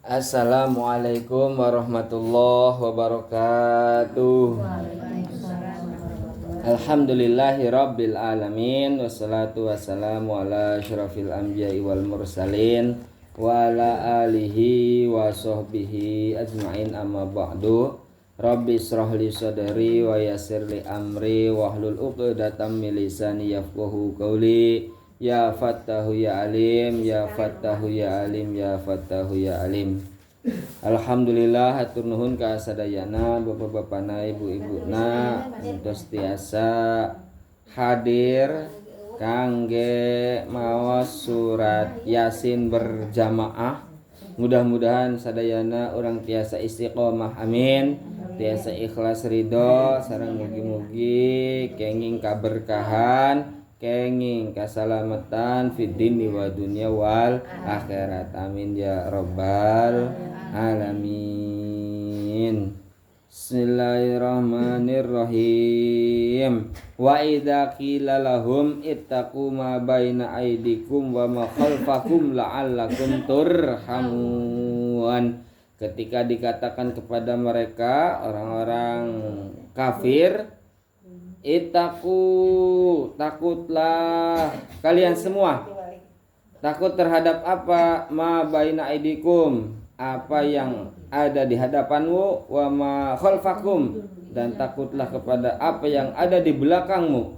Assalamualaikum warahmatullahi wabarakatuh. Alhamdulillahi rabbil alamin. Wassalatu wassalamu ala asyrafil anbiya'i wal mursalin wa ala alihi wa sahbihi ajma'in, amma ba'du. Rabbi israh li sadri wa yassir li amri wahlul 'uqdatam min lisani yafqahu qawli. Ya Fattahu ya Alim, ya Fattahu ya Alim, ya Fattahu ya Alim. Alhamdulillah hatur nuhun ka sadayana bapak-bapana, ibu-ibuna entos tiasa hadir kangge maos surat Yasin berjamaah. Mudah-mudahan sadayana orang tiasa istiqomah, amin. Tiasa ikhlas ridho sareng mugi-mugi kenging kaberkahan, kenging kasalamatan fid dini wa dunya wal akhirat, amin ya rabbal alamin. Bismillahirrahmanirrahim. Wa idza qila lahum ittaqu ma baina aydikum wa ma khalfakum la'allakum turhamun. Ketika dikatakan kepada mereka orang-orang kafir, Itaku, takutlah kalian semua. Takut terhadap apa? Ma baina aidikum, apa yang ada di hadapanmu, wa ma khalfakum, dan takutlah kepada apa yang ada di belakangmu.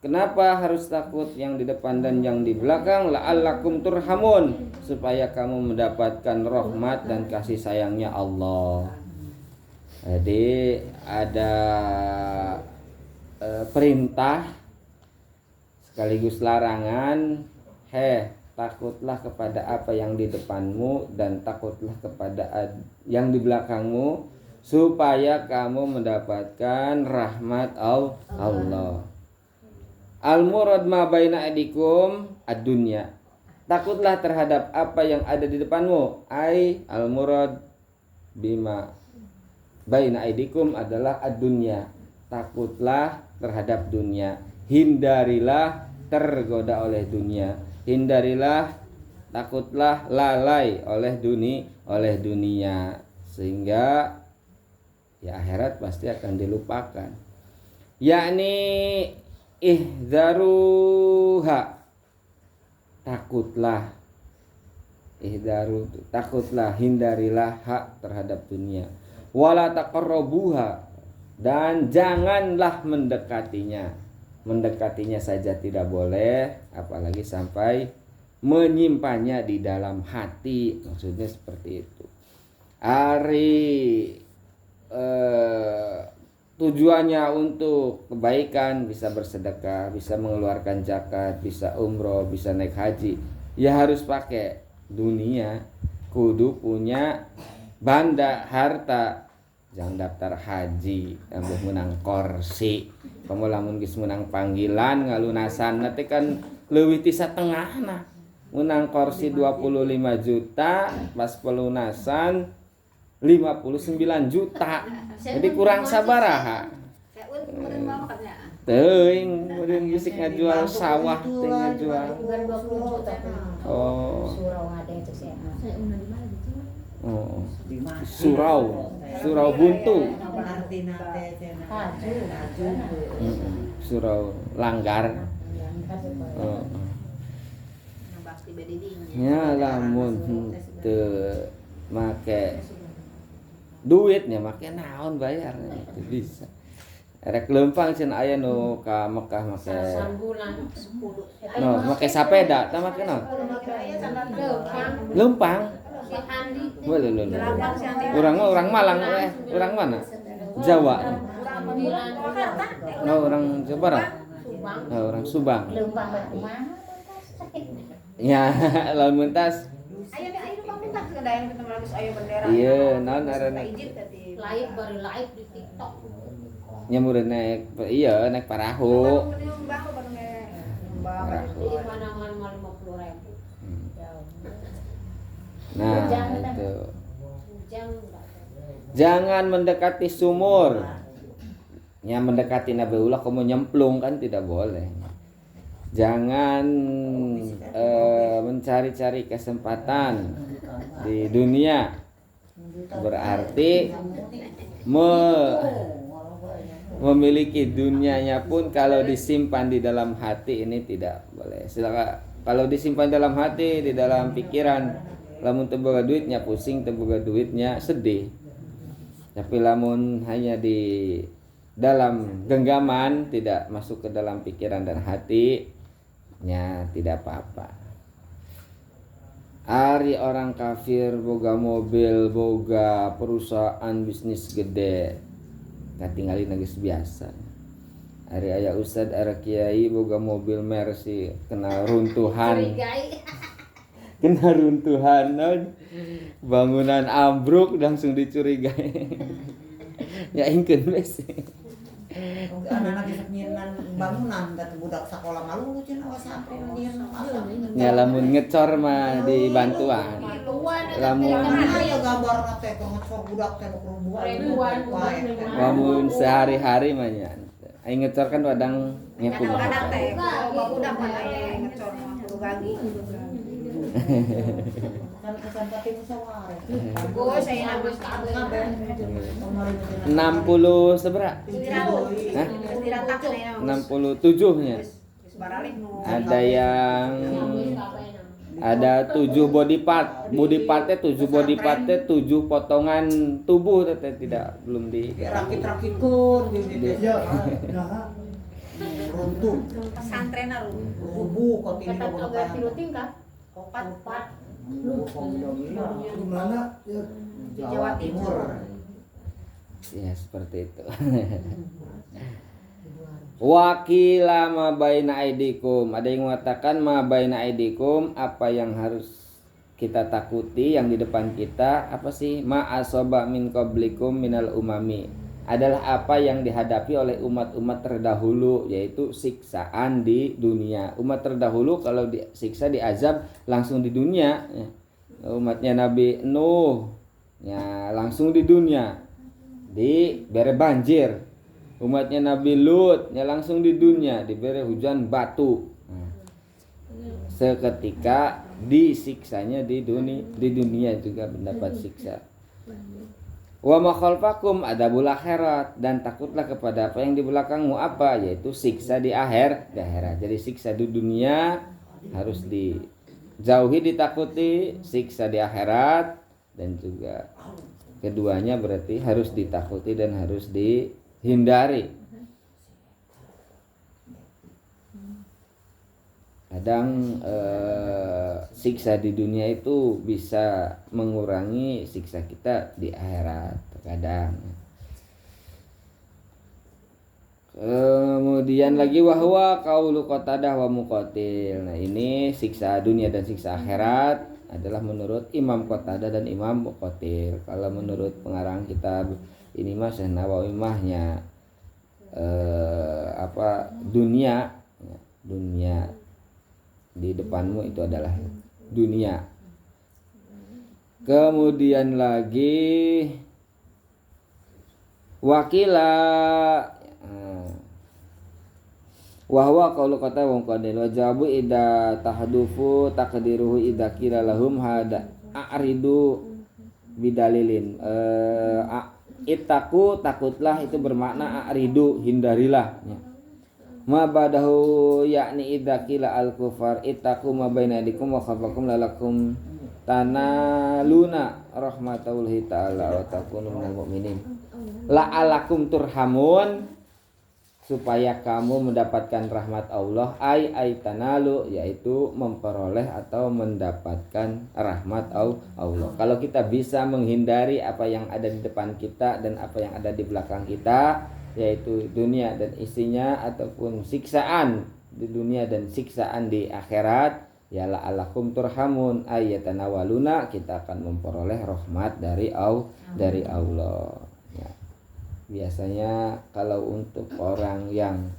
Kenapa harus takut yang di depan dan yang di belakang? La'allakum turhamun, supaya kamu mendapatkan rahmat dan kasih sayangnya Allah. Jadi ada perintah sekaligus larangan. Takutlah kepada apa yang di depanmu dan takutlah kepada yang di belakangmu, supaya kamu mendapatkan rahmat Allah. Al-murad ma baina aidikum ad-dunya. Takutlah terhadap apa yang ada di depanmu. Al-murad bima baina aidikum adalah ad-dunya. Takutlah terhadap dunia. Hindarilah tergoda oleh dunia. Hindarilah, takutlah lalai oleh dunia. Sehingga ya akhirat pasti akan dilupakan. Yakni ihdaruha. Takutlah. Takutlah, hindarilah hak terhadap dunia. Wala taqarrabuha, dan janganlah mendekatinya. Mendekatinya saja tidak boleh, apalagi sampai menyimpannya di dalam hati. Maksudnya seperti itu. Tujuannya untuk kebaikan, bisa bersedekah, bisa mengeluarkan zakat, bisa umroh, bisa naik haji. Ya harus pakai dunia. Kudu punya banda harta. Jangan daftar haji ambil menang kursi. Kamu lamun geus menang panggilan ngalunasan nanti kan leuwih ti satengahna. Menang kursi 25 juta, pas pelunasan 59 juta. Jadi kurang sabaraha. Teuing meureun geus ngajual sawah teh ngajual. Oh. Surau buntu. Surau langgar. Ya lamun teu make duitnya make naon bayar itu bisa. Rek leumpang cenah aya nu ka Mekah make make sapeda tah make naon? Leumpang. Orang Malang, orang mana? Jawa. Orang Jawa Barat. Orang Subang. Ya, lalu muntas. Iya, naon arana? Live baru live di TikTok. Nya meureun naik perahu. Nah, itu. Jangan mendekati sumur. Ya mendekati Nabiullah kamu nyemplung kan tidak boleh. Jangan mencari-cari kesempatan di dunia, berarti memiliki dunianya pun kalau disimpan di dalam hati ini tidak boleh. Silakan kalau disimpan dalam hati, di dalam pikiran, lamun teu boga duitnya pusing, teu boga duitnya sedih. Tapi lamun hanya di dalam genggaman, tidak masuk ke dalam pikiran dan hatinya, tidak apa-apa. Ari orang kafir boga mobil, boga perusahaan bisnis gede, katinggalin geus biasa. Ari aya ustad, ari kiai boga mobil Mercy, kena runtuhan. Kena runtuhan, bangunan ambruk langsung dicurigai. Ya ingkeun wes. Anak-anak geus nyieun bangunan da budak sakola malu cenah awas santri nyieun pasang. Ya lamun ngecor mah dibantuan. Aya gambar teh ngecor budak teh ribuan. Lamun sehari-hari mah nya. Aing ngecor kan wadang ngepu. Kadang-kadang teh budak mah aya ngecor mah kudu gagi. Kan kesan pati musyawarah. Bagus saya nabus kabel. 60 seberapa? Hah? 67 nya. Ada yang ada 7 body part. Body partnya 7 body partnya 7 potongan tubuh teh tidak belum di rakit-rakitkeun gitu. Runtuh. Pesantrenna Rubuh kotin ka boga tingkah. Opat. Di mana? Di Jawa Timur. Ya seperti itu. Wakila ma baina aidikum, ada yang mengatakan ma baina aidikum, apa yang harus kita takuti yang di depan kita, apa sih? Ma asoba min qablikum minal umami, adalah apa yang dihadapi oleh umat-umat terdahulu, yaitu siksaan di dunia. Umat terdahulu kalau disiksa diazab langsung di dunia, ya. Umatnya Nabi Nuh ya langsung di dunia diberi banjir. Umatnya Nabi Lut ya langsung di dunia diberi hujan batu. Nah, seketika disiksanya di dunia juga mendapat siksa. Wa ma khalfakum adabul akhirat, dan takutlah kepada apa yang di belakangmu, apa, yaitu siksa di akhirat. Jadi siksa di dunia harus dijauhi, ditakuti, siksa di akhirat, dan juga keduanya berarti harus ditakuti dan harus dihindari. Kadang siksa di dunia itu bisa mengurangi siksa kita di akhirat terkadang. Kemudian lagi wahwa qaulu Qatadah wa Muqatil. Nah ini siksa dunia dan siksa akhirat adalah menurut Imam Qatadah dan Imam Muqatil. Kalau menurut pengarang kitab ini mah Syekh Nawawi mahnya dunia di depanmu itu adalah dunia. Kemudian lagi wakila wahwa qaulu kata wong qadil wa jawabu ida tahdufu taqdiruhu ida kila lahum hada a'ridu bidalilin. Ittaku takutlah itu bermakna a'ridu hindarilah ya. Ma badahu yakni idza qila al kufar ittaqu ma baina yadikum wa khafakum lalakum tanaluna rahmatallahi ta'ala wa takunu minal mu'minin. La'alakum turhamun, supaya kamu mendapatkan rahmat Allah, ay tanalu, yaitu memperoleh atau mendapatkan rahmat Allah. Kalau kita bisa menghindari apa yang ada di depan kita dan apa yang ada di belakang kita, yaitu dunia dan isinya, ataupun siksaan di dunia dan siksaan di akhirat, ya la'alakum turhamun ayatanawaluna, kita akan memperoleh rahmat dari Allah ya. Biasanya kalau untuk orang yang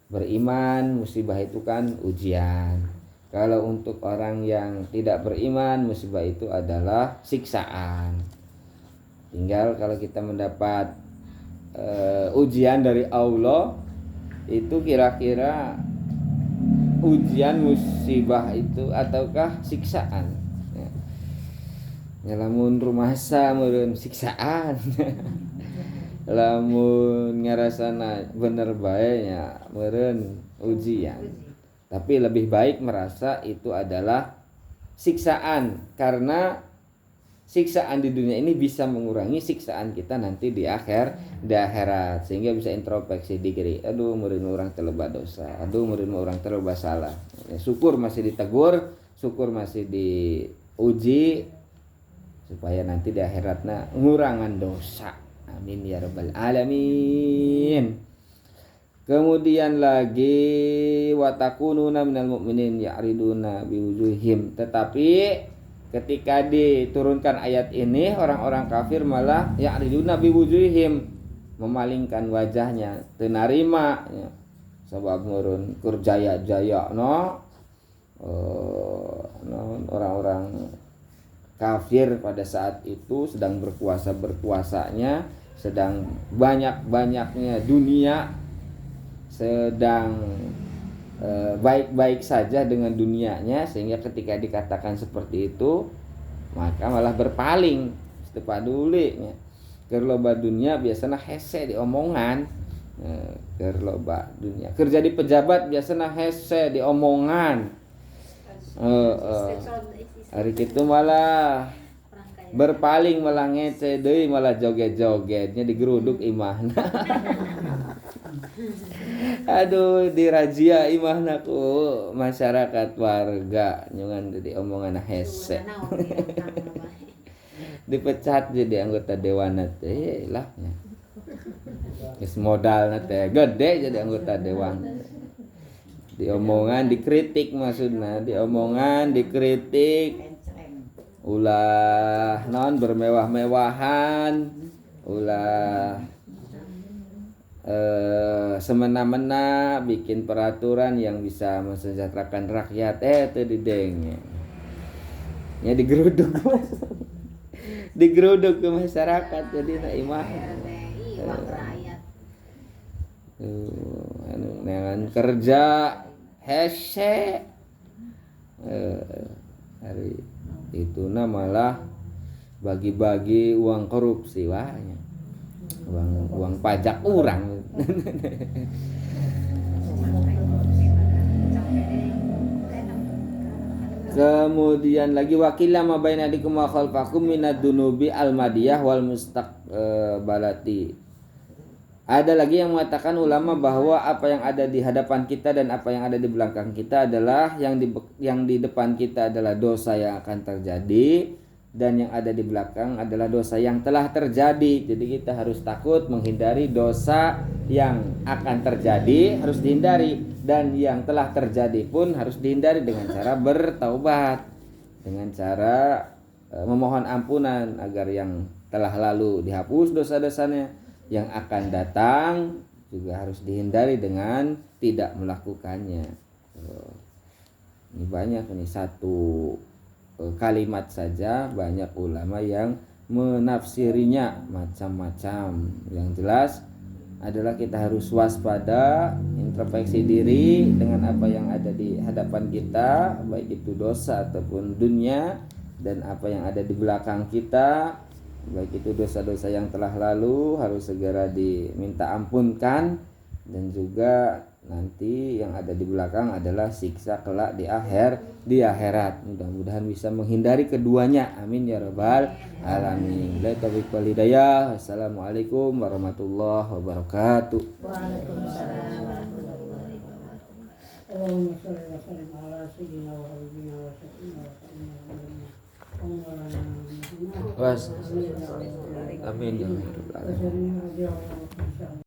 beriman, musibah itu kan ujian. Kalau untuk orang yang tidak beriman, musibah itu adalah siksaan. Tinggal kalau kita mendapat ujian dari Allah itu kira-kira ujian musibah itu ataukah siksaan. Ya lamun rumasa meureun siksaan. Lamun ngarasana bener bae nya meureun ujian. Tapi lebih baik merasa itu adalah siksaan karena siksaan di dunia ini bisa mengurangi siksaan kita nanti di akhirat sehingga bisa introspeksi diri. Aduh meureun orang teu loba dosa, aduh meureun orang teu loba salah. Ya, syukur masih ditegur, syukur masih diuji supaya nanti di akhiratna ngurangan dosa. Amin ya rabbal alamin. Kemudian lagi watakununa minal mu'minin ya'riduna biwujuhim. Tetapi ketika diturunkan ayat ini orang-orang kafir malah ya'riduna biwujuhim, memalingkan wajahnya, teu narima ya. Sabab murun keur jaya-jaya orang-orang kafir pada saat itu sedang berkuasa-berkuasanya, sedang banyak-banyaknya dunia, sedang baik-baik saja dengan dunianya, sehingga ketika dikatakan seperti itu maka malah berpaling teu paduli nya. Keur loba dunia biasana hese diomongan, keur loba dunia keur jadi pejabat biasana hese diomongan. Hari kitu malah berpaling, malah ngece deui, malah joget-jogetnya digeruduk imahna. Aduh dirazia imahna ku masyarakat warga nyungan di omongan hese. Dipecat jadi anggota dewan teh lah nya. Geus modalna teh gede jadi anggota dewan. Diomongan dikritik maksudna, diomongan dikritik ulah non bermewah-mewahan, ulah semena-mena bikin peraturan yang bisa mensejahterakan rakyat teu dideng nya digeruduk digeruduk ke masyarakat jadi na imah dengan kerja hese hari itu malah bagi-bagi uang korupsi wahnya uang pajak orang. Kemudian lagi wakila ma baina dikum wa khalfakum minad dunubi al-madiyah wal mustaqbalati. Ada lagi yang mengatakan ulama bahwa apa yang ada di hadapan kita dan apa yang ada di belakang kita adalah yang di depan kita adalah dosa yang akan terjadi dan yang ada di belakang adalah dosa yang telah terjadi. Jadi kita harus takut menghindari dosa yang akan terjadi, harus dihindari, dan yang telah terjadi pun harus dihindari dengan cara bertaubat, dengan cara memohon ampunan agar yang telah lalu dihapus dosa-dosanya, yang akan datang juga harus dihindari dengan tidak melakukannya. Ini banyak, ini satu kalimat saja banyak ulama yang menafsirinya macam-macam. Yang jelas adalah kita harus waspada, introspeksi diri dengan apa yang ada di hadapan kita, baik itu dosa ataupun dunia, dan apa yang ada di belakang kita, baik itu dosa-dosa yang telah lalu harus segera diminta ampunkan, dan juga nanti yang ada di belakang adalah siksa kelak di akhirat. Mudah-mudahan bisa menghindari keduanya. Amin ya rabbal alamin. Billahi taufiq wal hidayah. Assalamualaikum warahmatullahi wabarakatuh. Waalaikumsalam warahmatullahi wabarakatuh. Allahumma shalli wa sallim ala sayyidina wa habibina wa syafiina wa sayyidina Amin ya rabbal alamin.